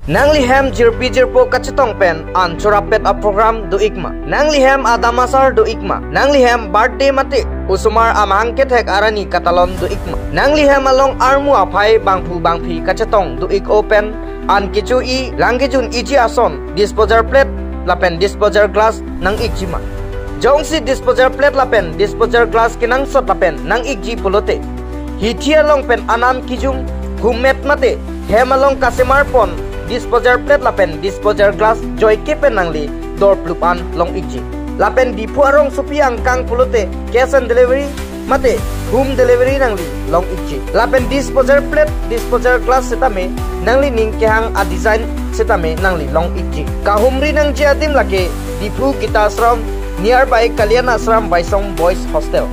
Nanglihem jirpi jirpo kacetong pen an chorapet a program do ikma. Nanglihem adamasar do ikma. Nanglihem birthday mati usumar amangket hek arani katalon do ikma. Nanglihem along armu apai bangpu bangpi kacetong do ik open an kicu I langgijun iji ason disposer plate lapen disposer glass nang ikjima. Jongsi disposer plate lapen disposer glass kinang sot lapen nang ikji pulote. Hitia long pen anam kijung humet mate hemalong kasemar pon disposer plate lapen disposer glass joy kepen nangli door plupan long ikji lapen dipu arong supi angkang pulote cash and delivery mate home delivery nangli long ikji lapen disposer plate disposer glass setame nangli ning kehang a design setame nangli long ikji kahumri nang jiadim lake dipu kita ashram nearby Kalyan Ashram Baisong Boys Hostel.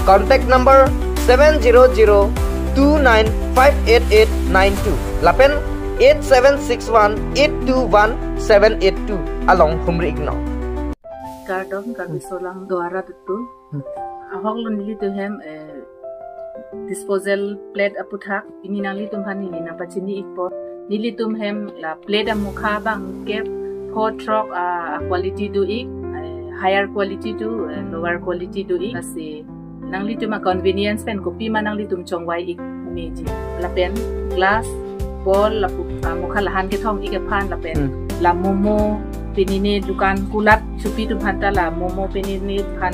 Contact number 70029588892 lapen 8761821782 along Humri Igno. Kardon kami solang doara betul. Ahong nili tu hem disposal plate aputhak ini nali tum hani ni napa chini ikpo nili tum hem la plate amukha bang kep photrok quality do ik higher quality to lower quality do ik kasi nangli tum convenience pen kopi manangli tum chongwai ik meji la pen glass bol la mukha lahan ke thong ike phan la pen la momo penine dukan kulat chupi tu phanta la momo penine phan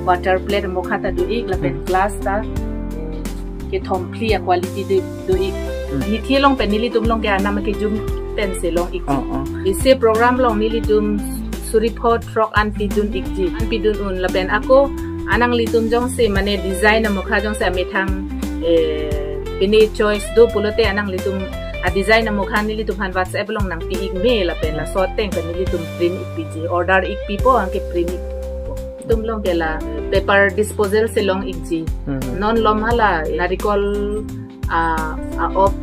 water plate mukha ta du ik la pen glass ta ke thong clear quality du ik hi thielong pen nili tum long ke anam ke jum pen se long ik ise program long nili tum suripot rock an pidun ikji an pidun un la pen ako anang litum jong se mane design mukha jong se amethang Bini choice do pulote anang litum a design mukha nili tum han WhatsApp long nang pi ik me la pen la sorteng kan nili tum print ik piji order ik pipo angke print ik tum long ke la paper disposal se long ikji non lom hala narikol a op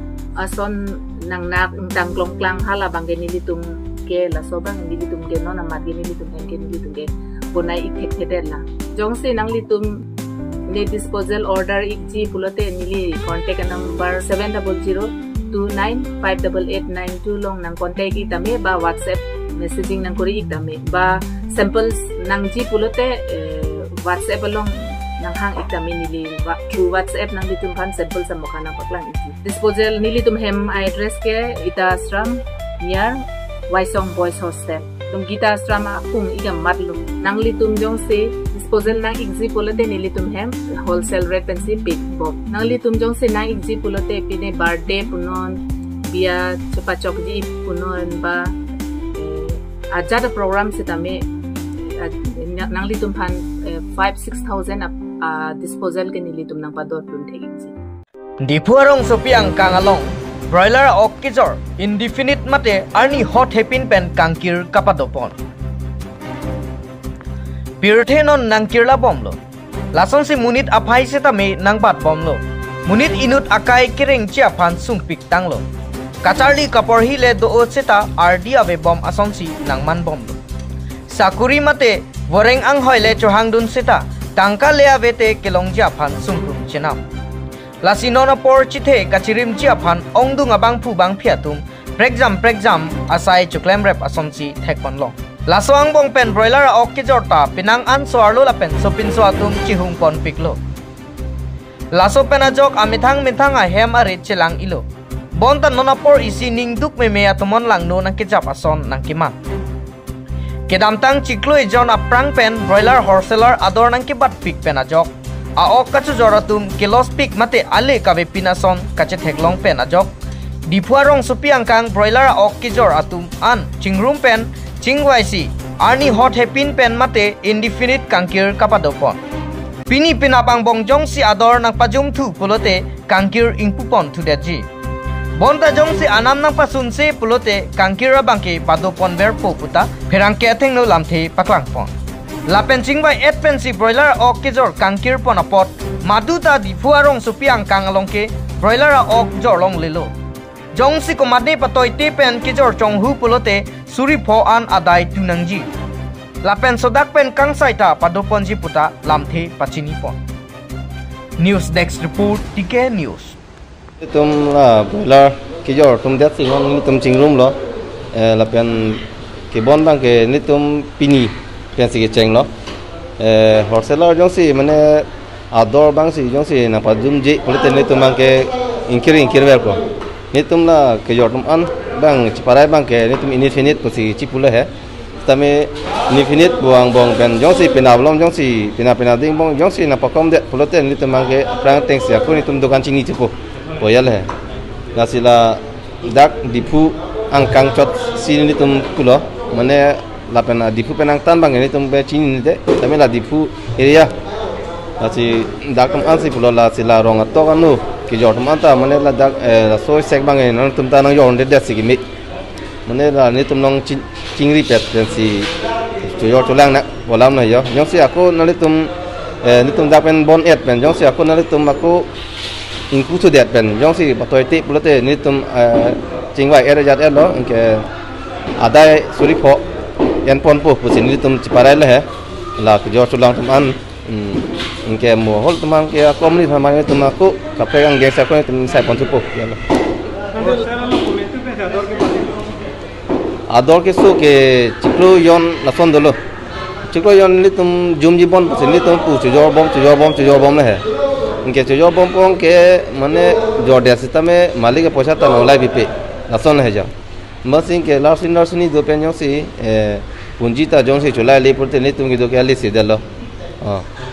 ason nang nak tang klong klang hala bang ke nili tum ke la so bang nili tum ke non amat ke nili tum ke nili tum ke bonai ik thet la jong se nang litum ne disposal order ikji pulote nili contact number 70029588892 long nang contact itame ba WhatsApp messaging nang kuri itame ba samples nang ji pulote WhatsApp long nang hang itame nili through WhatsApp nang litum kan sample sa mukha nang paklang ikji disposal nili tum hem address ke ita ashram near Baisong Boys Hostel tum gita ashram akung igam matlum nang litum jong se disposal nang ikji pulote nili tum hem wholesale rate pen si big bob nang litum jong se nang ikji pulote pine birthday punon bia chupa chokji punon ba ajada program setame nang litum phan 5-6,000 disposal ke nili tum nang padot tun thegji dipuarong sopiang kangalong broiler okkizor indefinite mate arni hot hepin pen kangkir kapadopon Pirthenon nang kirla bomlo lason si munit aphai setame nang bat bomlo munit inut akai kireng chia phan sungpik tanglo kacharli kapor hile do seta RD ave bom asonsi nang man bomlo sakuri mate woreng ang hoile chohangdun seta tangka le avete kelong chia phan sungpum chenam lasinona por chithe kachirim chia phan ongdung abang phu bang phiatum prekjam asai chuklem rep asonsi thekpon long Laswang bong pen broiler ok ki jorta pinang an soarlo la pen sopin so atum chihung pon piklo laso pen ajok amithang a hem arit chilang ilo bonta nonapor isi ning duk me atumon lang no nang kijap ason nang kiman kedamtang chiklo ijon aprang pen broiler wholesaler ador nang kibat pik pen ajok a ok kachu joratum kilos pik mate ale kabe pinason kache theklong pen ajok dipuarong supi angkang broiler ok ki jor atum an chingrum pen Chingwaisi arni hot hepin pen mate indefinite kangkir kapadopon pini pinapang bongjong si ador nang pajum thu pulote kangkir ingpupon thu deji bonta jong si anam nang pasun se pulote kangkira bangke padopon berpo puta pherangke atheng no lamthe paklang pon lapen chingbai pen si broiler ok kejor kangkir pon apot maduta difuarong supiang kangalongke broiler ok jorlong lelo Jongsi komade patoi te pen kijor chonghu pulote suri pho an adai tunangji lapen sodak pen kangsaita padoponji puta lamthe pachini pon News Desk Report TK News तुम बोला kijor tum det singon ni tum chingrum lo la pen ke bon bang ke ni tum pini pen si ke cheng lo wholesaler jong si mane ador bang si jong si na pa jum je polite ni tum bang ke ingkir vel ko ni tum la kijor tum an bang ciparai bang ke ni tum infinite ko si cipula he tame infinite buang pen jong si pinablom jong si pina ding bong jong si na pakom de polite ni tum bang ke prang teng si aku ni tum dokan chingi cipo boyal he nasila dak dipu angkang cot sini tum kulo mane la pena dipu penang tan bang ni tum be chini de tame la dipu area nasi dak tum ansi pulo la sila rong atok anu ki jor tum anta mane la dak la soi sek bang ni tum ta nang yor de si mi mane la ni tum nong chingri pet si yor tulang nak bolam na yo nyong si aku nali tum ni tum dak pen bon et pen nyong si aku nali tum aku ingku tu det pen jong si patoi ti pulote ni tum chingwai era jat elo ke adai suri pho yan pon po pusin ni tum ciparai le he la ke jor tulang tum an ke mo hol tum an ke kom ni thamang tum aku kape ang ge sa ko tum sai pon po ya lo ador ke so ke chikro yon la son dolo chikro yon ni tum jum ji bon pusin ni tum pu jor bom le he इनके चुजो बम के मने जोड़े सिस्टम में मालिक के पैसा तो नौलाई भी पे नसन है जा बस इनके लार्सिनी दो पे जों सी पूंजी ता जों सी चुला ले पड़ते नहीं तुम की दो क्या ले सीधे लो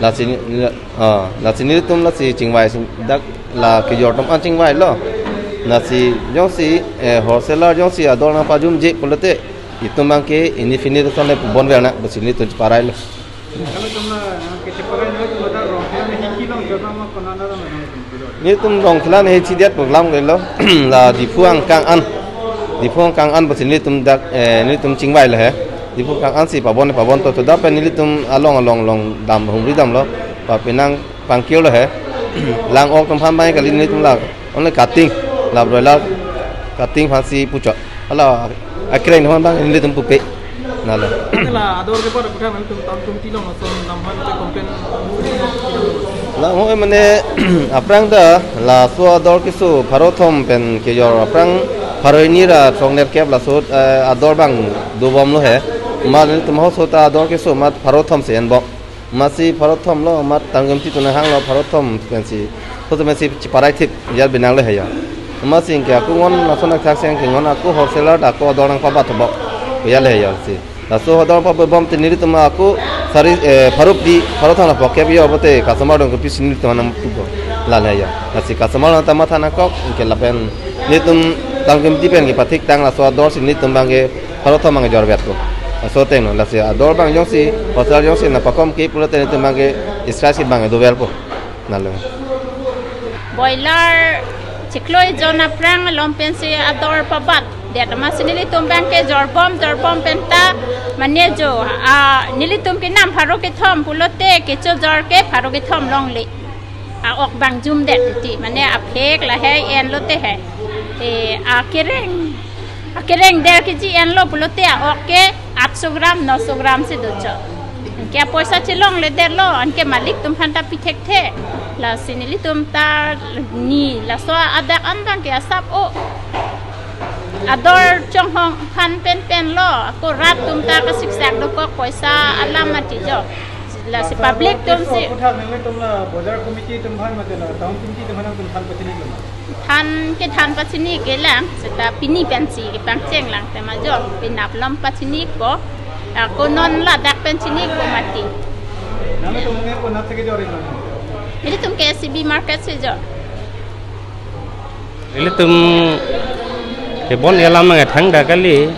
लासिनी तुम लासी चिंगवाई दक ला की जोड़म आ चिंगवाई लो लासी जों सी होलसेलर जों सी अदोना पाजुम जे पड़ते इतुम के इनिफिनिट तो ने बन बेना बस इन्हीं तुझ पाराई लो ni tum rong khlan he chi det program ke lo la dipuang kang an bas ni tum dak ni tum chingwai le he dipuang kang an si pabon to da pe ni tum along dam hum ri dam lo pa penang pangkio lo he lang ok tum pham bai ka ni tum la only cutting la broiler cutting phansi pucho ala akren hon bang ni tum pupe na lo la ador ke por puta man tum ti lo no son nam han te complain la ho mane aprang da la so ador ke so pharothom pen ke yor aprang pharoi ra thongner kep la so ador bang do bom lo he ma ni tum ho so ta ador ke so mat pharothom se en bo masi pharothom lo mat tangam ti tuna hang lo pharothom pen si so to masi parai thip yar binang le he ya masi ke aku ngon na so nak thak seng ke ngon aku wholesaler da ko ador nang pa ba thbo ya le ya si la so ador pa bom te ni tum aku sari farup di farotham la poke bi obote customer dong pi sinil to nam tu la la ya nasi customer na tama thana kok ke la pen ni tum tangkem ti pen ke pathik tang la so ador sin ni tum bange farotham mang jor bet ko so te no la se ador bang jong si hotel jong si na pakom ke pulo te ni tum bange scratch ki bange do bel po na lo boiler chikloi jona prang lompen se ador pabat det ma sinili tum banke jor bom penta mane jo nili tum ke nam pharo ke thom pulote ke cho jor ke pharo ke thom long le ok bang jum det ti mane a phek la hai en lote hai a kereng der ke ji en lo pulote ok ke 800 gram 900 gram se do cho ke paisa chilong le der lo an ke malik tum phanta pithek the la sinili tum ta ni la so adak an bang ke asap o ador chong hong phan pen lo ko rat tum ta ka siksak do ko paisa alamat ti jo la si public tum si uthar me tum la bazar committee tum bhan ma la town committee tum hanang tum phan pachini lo than pachini ke lang seta pini pensi ke pang cheng lang te ma jo pinap lam pachini ko non la dak penchini ko mati name tum me ko na theke jore lo ini tum ke SCB market se jo ini tum ke bon yalam nge thang da kali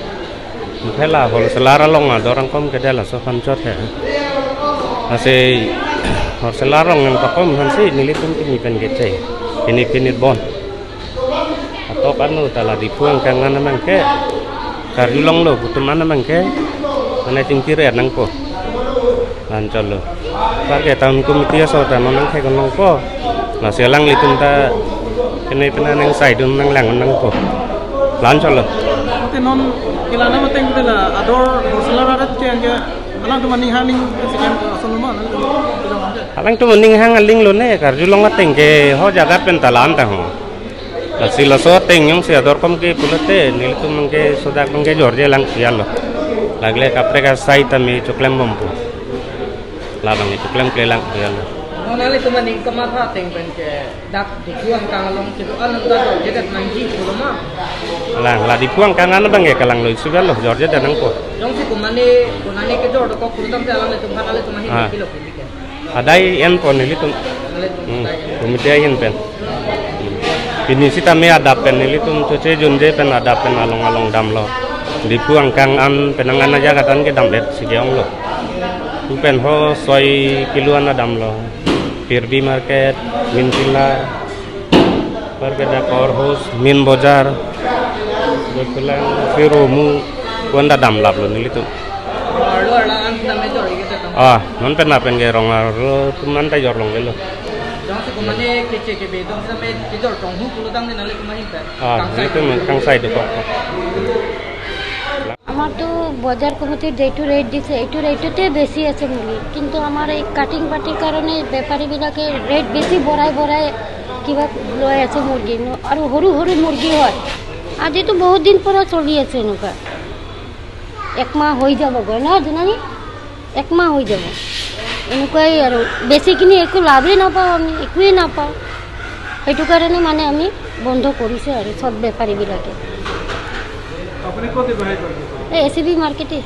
phela hol selara long dorang kom ke dala so han chot he ase hol selara long ta kom han si nili tum ki pen ke chai ini pinit bon atau kanu tala dipuang kangan mang ke karilong lo putuman mang ke ane tingkire nang ko lan cholo par ke taun komite so ta nang ke kon ko la selang litum ta kene pena nang sai dum nang lang nang ko lan cholo te non kilana mateng te la ador horsela ra te anja alang tu maning haning sekian asal ma alang tu maning hang aling lo ne karjulong ateng ke ho jagat pen talan ta ho Sila so tengyong si ador kom ke pulate nil tu mangke sodak mangke jorje lang yalo. Lagle kapre ka sai tami cuklem bompu. Labang itu klem kelang yalo. Nonali tu mani kamatha teng ben ke dak dipuang kangalong situ anan da jorje manji pulama. Lang la dipuang kangan bang ke kalang lo sugal lo jorje danang ko. Jong si kunani ke jor ko kurudam te alam tu bhanale tu mahi kilo ke. Adai en pon nili tu. Kumite yen pen. Ini sih kami ada pen ini tuh cuci junde pen ada pen along dam lo di puang kang an penangan aja katan ke dam et si geong lo tu pen ho soi kiluan dam lo Pirbi market min pila perkeda korhus min bojar betulan firomu kuanda dam lap lo nili tuh non pen apa yang gerong lo tuman tay jorlong lo kang sai do ko আমার তো বাজার কমিটি যেটু রেট দিছে এইটু রেটতে বেশি আছে মুরগি কিন্তু আমার এই কাটিং পাটির কারণে ব্যাপারীবিলাকে রেট বেশি বড়াই কিবা লয় আছে মুরগি আর সরু সরু মুরগি হয় আজি তো বহুত দিন পর চলি আছে এনেকুৱা একমাহ হৈ যাব গৈ না জানানি একমাহ হৈ যাব এনেকুৱাই আৰু বেছিখিনি একো লাভেই নাপাওঁ আমি একোৱেই নাপাওঁ সেইটো কাৰণে মানে আমি বন্ধ কৰিছোঁ আৰু সব বেপাৰীবিলাকে আপুনি ক'ত ব্যৱসায় কৰে SCB মাৰ্কেটে